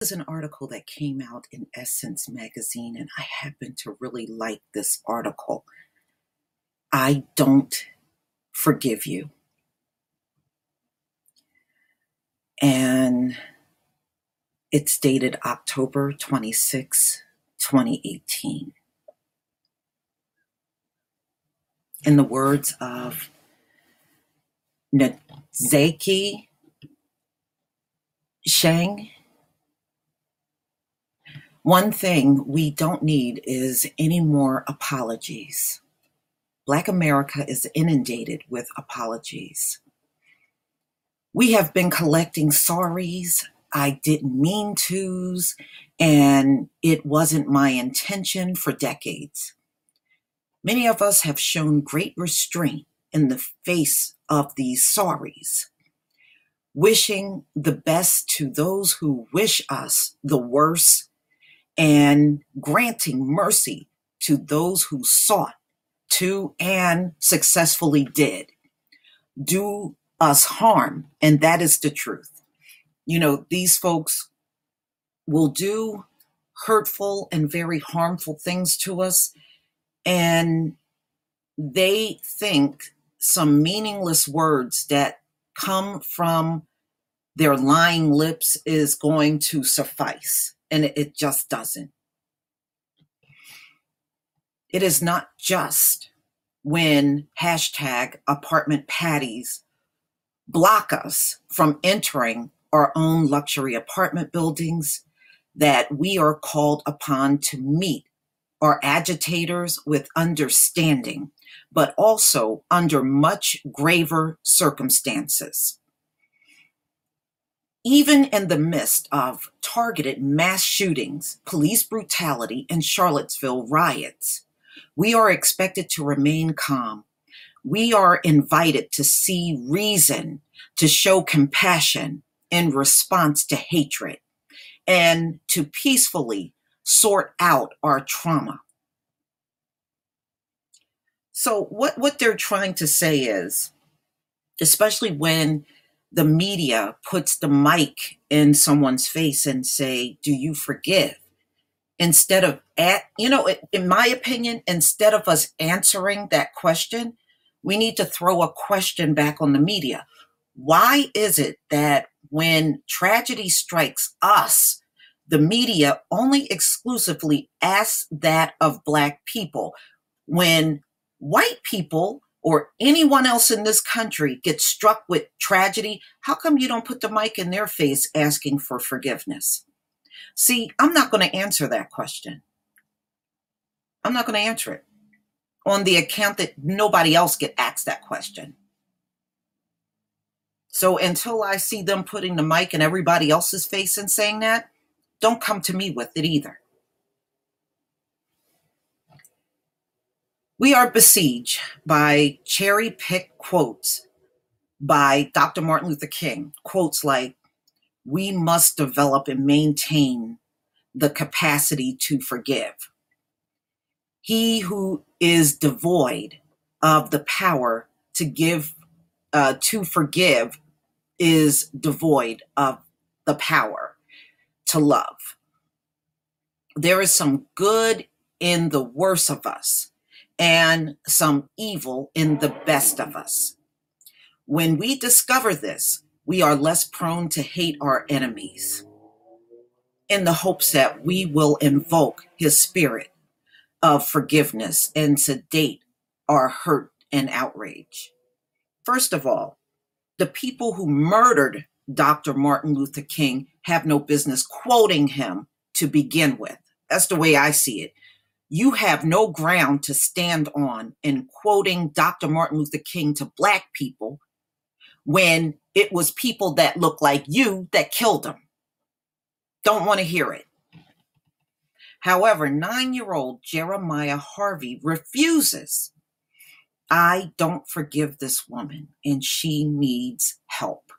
Is an article that came out in Essence magazine, and I happen to really like this article. I don't forgive you. And it's dated October 26, 2018. In the words of Nzeki Shang, one thing we don't need is any more apologies. Black America is inundated with apologies. We have been collecting sorries, I didn't mean to's, and it wasn't my intention for decades. Many of us have shown great restraint in the face of these sorries, wishing the best to those who wish us the worst and granting mercy to those who sought to and successfully did do us harm. And that is the truth. You know, these folks will do hurtful and very harmful things to us, and they think some meaningless words that come from their lying lips is going to suffice, and it just doesn't. It is not just when hashtag apartment patties block us from entering our own luxury apartment buildings that we are called upon to meet our agitators with understanding, but also under much graver circumstances. Even in the midst of targeted mass shootings, police brutality, and Charlottesville riots, we are expected to remain calm. We are invited to see reason, to show compassion in response to hatred, and to peacefully sort out our trauma. So what they're trying to say is, especially when the media puts the mic in someone's face and say, do you forgive? Instead of, in my opinion, instead of us answering that question, we need to throw a question back on the media. Why is it that when tragedy strikes us, the media only exclusively asks that of Black people? When white people or anyone else in this country gets struck with tragedy, how come you don't put the mic in their face asking for forgiveness? See, I'm not going to answer that question. I'm not going to answer it on the account that nobody else get asked that question. So until I see them putting the mic in everybody else's face and saying that, don't come to me with it either. We are besieged by cherry-picked quotes by Dr. Martin Luther King. Quotes like, we must develop and maintain the capacity to forgive. He who is devoid of the power to forgive is devoid of the power to love. There is some good in the worst of us and some evil in the best of us. When we discover this, we are less prone to hate our enemies in the hopes that we will invoke his spirit of forgiveness and sedate our hurt and outrage. First of all, the people who murdered Dr. Martin Luther King have no business quoting him to begin with. That's the way I see it. You have no ground to stand on in quoting Dr. Martin Luther King to Black people when it was people that look like you that killed him. Don't want to hear it. However, 9-year-old Jeremiah Harvey refuses. I don't forgive this woman, and she needs help.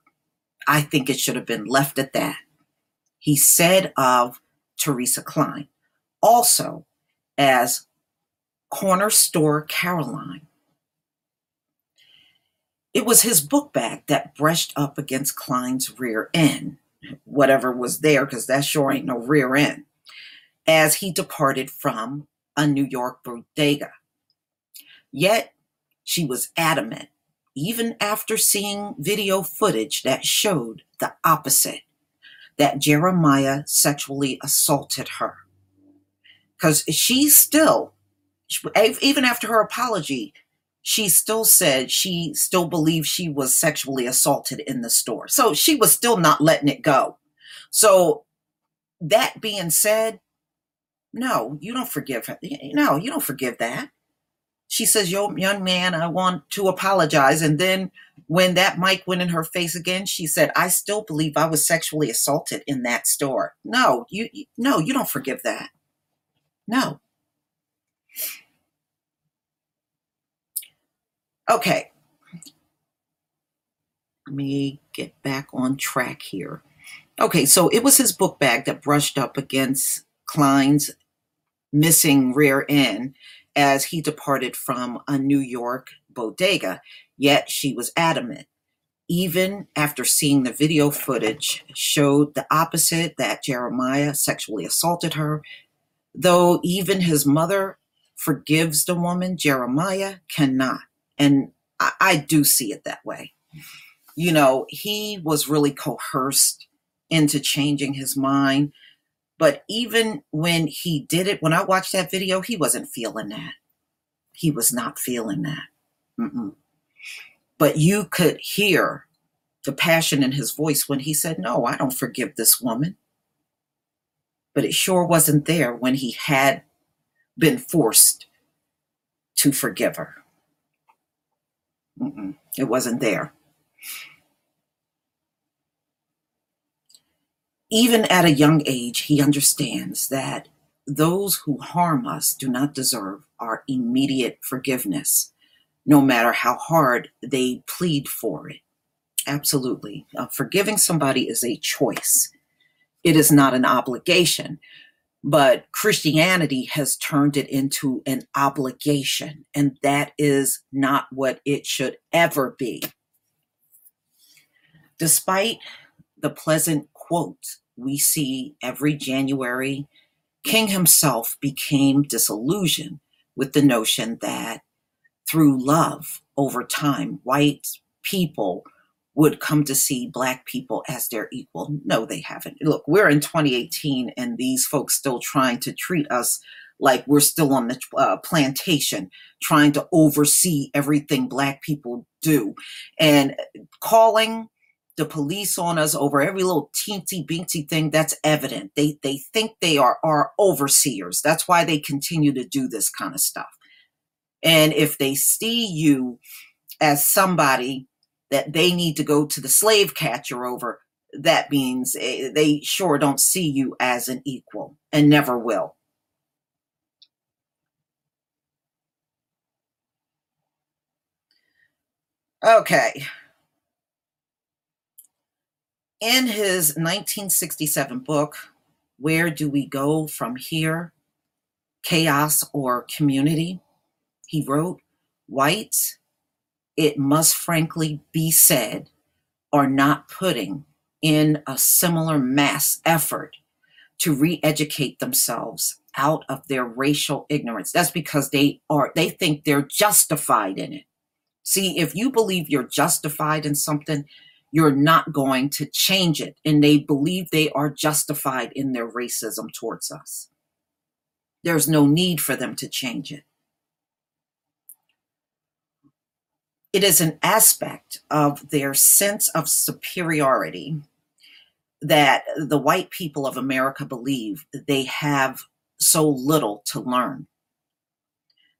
I think it should have been left at that. He said of Teresa Klein, also as Corner Store Caroline. It was his book bag that brushed up against Klein's rear end. whatever was there, because that sure ain't no rear end, as he departed from a New York bodega. Yet she was adamant, even after seeing video footage that showed the opposite, that Jeremiah sexually assaulted her. Because she still, even after her apology, she still said she still believed she was sexually assaulted in the store. So she was still not letting it go. So that being said, no, you don't forgive her. No, you don't forgive that. She says, "Yo, young man, I want to apologize." And then when that mic went in her face again, she said, "I still believe I was sexually assaulted in that store." No, no, you don't forgive that. No. Okay. Let me get back on track here. Okay, so it was his book bag that brushed up against Klein's missing rear end as he departed from a New York bodega, yet she was adamant. Even after seeing the video footage showed the opposite, that Jeremiah sexually assaulted her, though even his mother forgives the woman, Jeremiah cannot. And I do see it that way. You know, he was really coerced into changing his mind. But even when he did it, when I watched that video, he wasn't feeling that. He was not feeling that. Mm-mm. But you could hear the passion in his voice when he said, "No, I don't forgive this woman." But it sure wasn't there when he had been forced to forgive her. Mm-mm. It wasn't there. Even at a young age, he understands that those who harm us do not deserve our immediate forgiveness, no matter how hard they plead for it. Absolutely. Forgiving somebody is a choice. It is not an obligation, but Christianity has turned it into an obligation, and that is not what it should ever be. Despite the pleasant quotes we see every January, King himself became disillusioned with the notion that through love over time, white people would come to see Black people as their equal. No, they haven't. Look, we're in 2018 and these folks still trying to treat us like we're still on the plantation, trying to oversee everything Black people do, and calling the police on us over every little teensy beensy thing. That's evident. They think they are our overseers. That's why they continue to do this kind of stuff. And if they see you as somebody that they need to go to the slave catcher over, that means they sure don't see you as an equal and never will. Okay. In his 1967 book, Where Do We Go From Here? Chaos or Community? He wrote, "Whites, it must frankly be said, are not putting in a similar mass effort to re-educate themselves out of their racial ignorance." That's because they think they're justified in it. See, if you believe you're justified in something, you're not going to change it. And they believe they are justified in their racism towards us. There's no need for them to change it. It is an aspect of their sense of superiority that the white people of America believe they have so little to learn.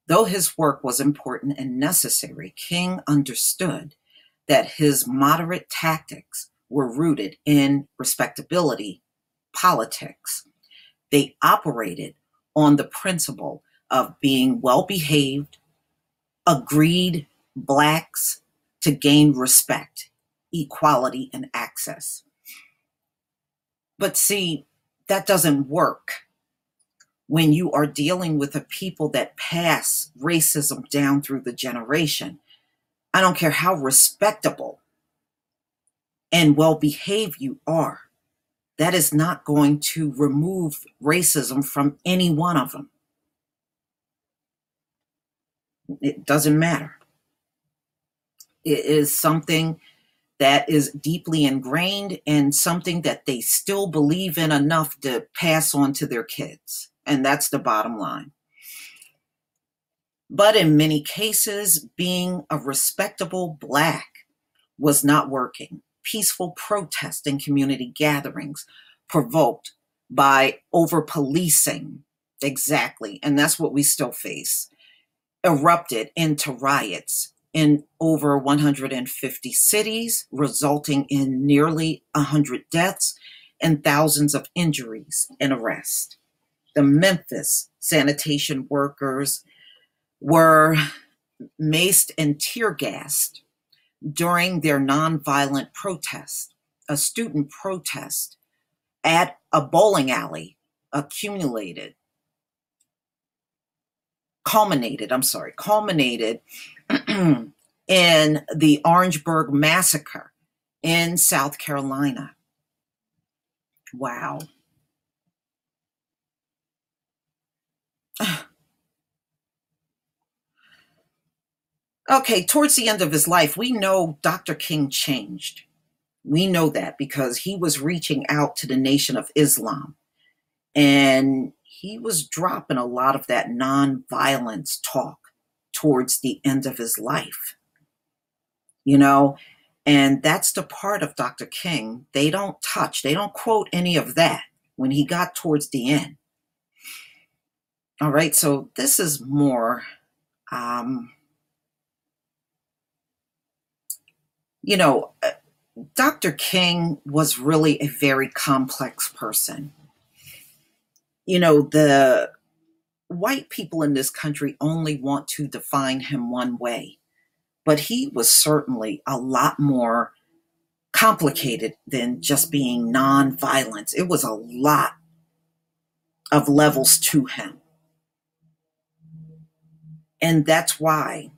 Though his work was important and necessary, King understood that his moderate tactics were rooted in respectability politics. They operated on the principle of being well behaved, agreed Blacks to gain respect, equality, and access. But see, that doesn't work when you are dealing with a people that pass racism down through the generation. I don't care how respectable and well behaved you are. that is not going to remove racism from any one of them. It doesn't matter. It is something that is deeply ingrained and something that they still believe in enough to pass on to their kids. And that's the bottom line. But in many cases, being a respectable Black was not working. Peaceful protest and community gatherings provoked by over policing, exactly, and that's what we still face, erupted into riots in over 150 cities, resulting in nearly 100 deaths and thousands of injuries and arrests. The Memphis sanitation workers were maced and tear gassed during their nonviolent protest. A student protest at a bowling alley culminated in the Orangeburg massacre in South Carolina. Wow. Okay, towards the end of his life, we know Dr. King changed. We know that because he was reaching out to the Nation of Islam, and he was dropping a lot of that nonviolence talk towards the end of his life. You know, and that's the part of Dr. King they don't quote any of that when he got towards the end. All right, so this is more, Dr. King was really a very complex person. The white people in this country only want to define him one way, but he was certainly a lot more complicated than just being nonviolent. It was a lot of levels to him. And that's why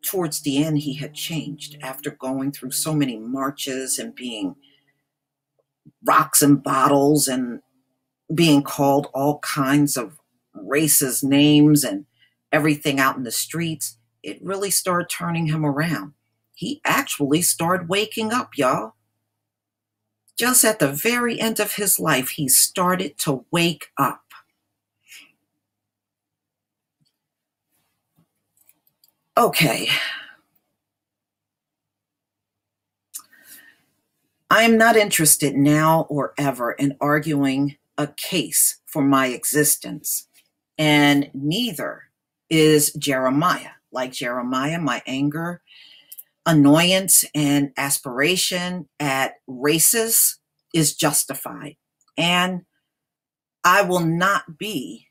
towards the end he had changed after going through so many marches and being rocks and bottles and being called all kinds of racist names and everything out in the streets. It really started turning him around. He actually started waking up, y'all. Just at the very end of his life, he started to wake up. Okay. I am not interested now or ever in arguing a case for my existence, and neither is Jeremiah. Like Jeremiah, my anger, annoyance, and aspiration at racists is justified. And I will not be,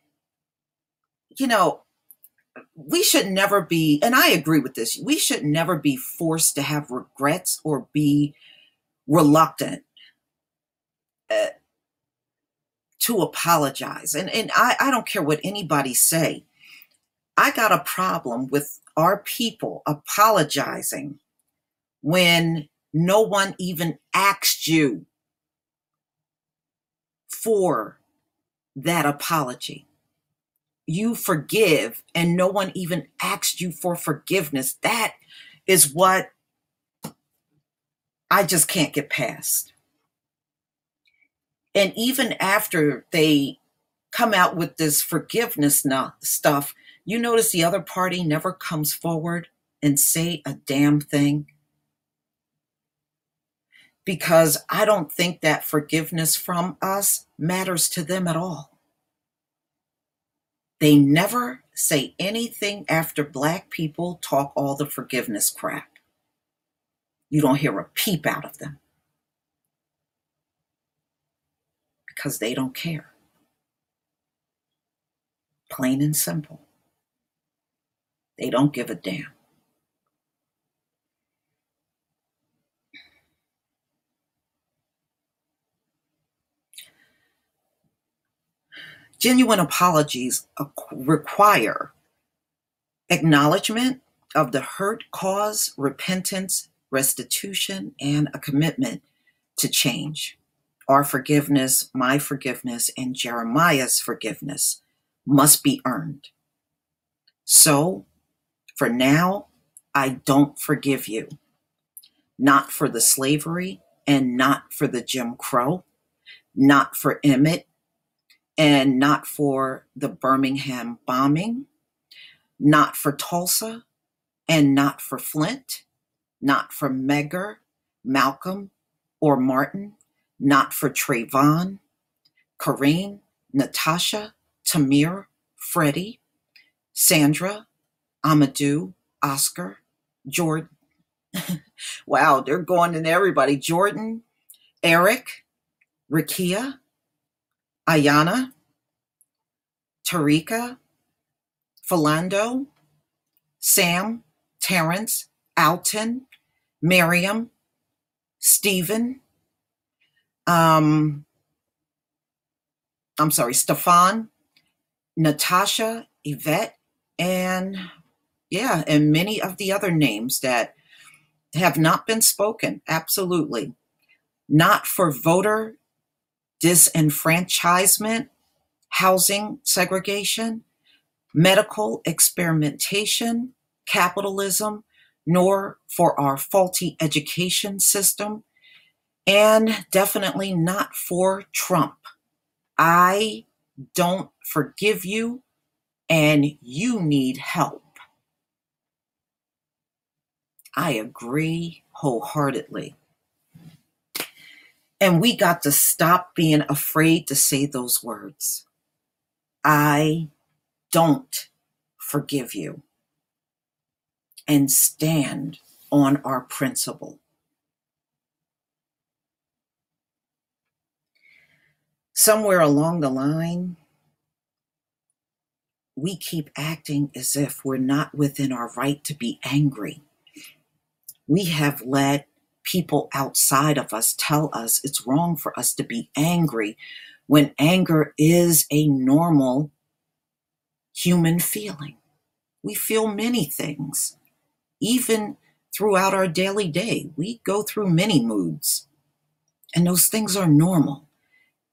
we should never be, and I agree with this, we should never be forced to have regrets or be reluctant to apologize. And I don't care what anybody say. I got a problem with our people apologizing when no one even asked you for that apology. You forgive and no one even asked you for forgiveness. That is what I just can't get past. And even after they come out with this forgiveness stuff, you notice the other party never comes forward and say a damn thing. Because I don't think that forgiveness from us matters to them at all. They never say anything after Black people talk all the forgiveness crap. You don't hear a peep out of them. Because they don't care. Plain and simple. They don't give a damn. Genuine apologies require acknowledgement of the hurt caused, repentance, restitution, and a commitment to change. Our forgiveness, my forgiveness, and Jeremiah's forgiveness must be earned. So, for now, I don't forgive you. Not for the slavery and not for the Jim Crow, not for Emmett, and not for the Birmingham bombing, not for Tulsa, and not for Flint, not for Medgar, Malcolm, or Martin, not for Trayvon, Kareem, Natasha, Tamir, Freddie, Sandra, Amadou, Oscar, Jordan. Wow, they're going in everybody. Jordan, Eric, Rakia, Ayana, Tarika, Philando, Sam, Terrence, Alton, Miriam, Stephen, Stefan, Natasha, Yvette, and and many of the other names that have not been spoken. Absolutely. Not for voter disenfranchisement, housing segregation, medical experimentation, capitalism, nor for our faulty education system, and definitely not for Trump. I don't forgive you, and you need help. I agree wholeheartedly. And we got to stop being afraid to say those words. I don't forgive you. And stand on our principle. Somewhere along the line, we keep acting as if we're not within our right to be angry. We have let people outside of us tell us it's wrong for us to be angry when anger is a normal human feeling. We feel many things. Even throughout our daily day, we go through many moods. And those things are normal.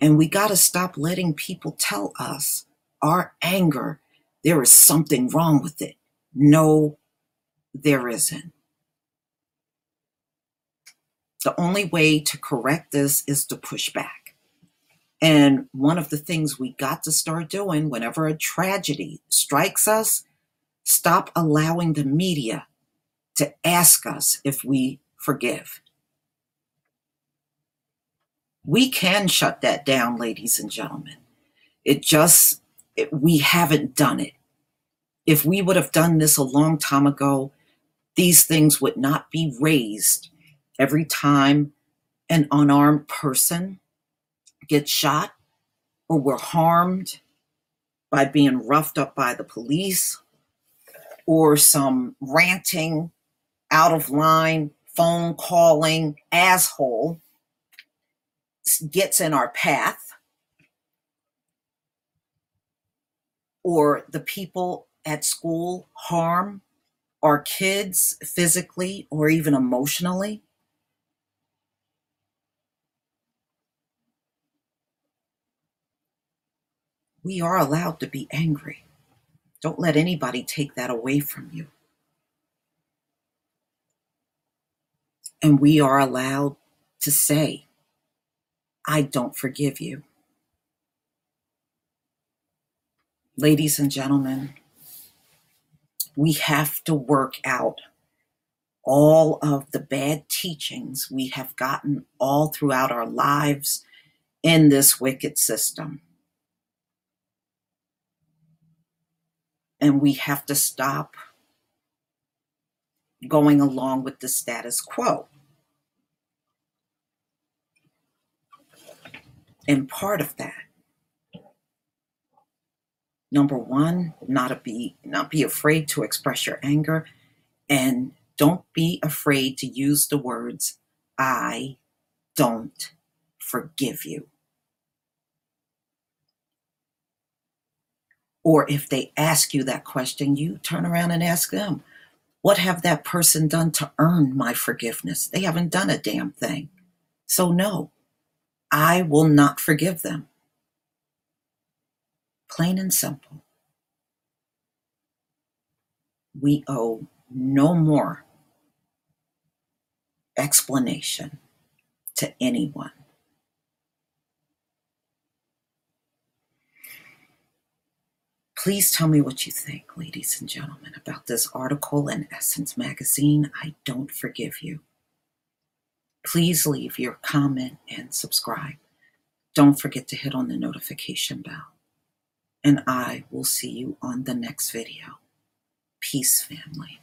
And we got to stop letting people tell us our anger, there is something wrong with it. No, there isn't. The only way to correct this is to push back. And one of the things we got to start doing whenever a tragedy strikes us, stop allowing the media to ask us if we forgive. We can shut that down, ladies and gentlemen. We haven't done it. If we would have done this a long time ago, these things would not be raised every time an unarmed person gets shot or we're harmed by being roughed up by the police or some ranting, out of line, phone calling asshole gets in our path, or the people at school harm our kids physically or even emotionally. We are allowed to be angry. Don't let anybody take that away from you. And we are allowed to say, I don't forgive you. Ladies and gentlemen, we have to work out all of the bad teachings we have gotten all throughout our lives in this wicked system. And we have to stop going along with the status quo. And part of that, number one, not be afraid to express your anger, and don't be afraid to use the words, I don't forgive you. Or if they ask you that question, you turn around and ask them, what have that person done to earn my forgiveness? They haven't done a damn thing. So no, I will not forgive them. Plain and simple. We owe no more explanation to anyone. Please tell me what you think, ladies and gentlemen, about this article in Essence Magazine. I don't forgive you. Please leave your comment and subscribe. Don't forget to hit on the notification bell. And I will see you on the next video. Peace, family.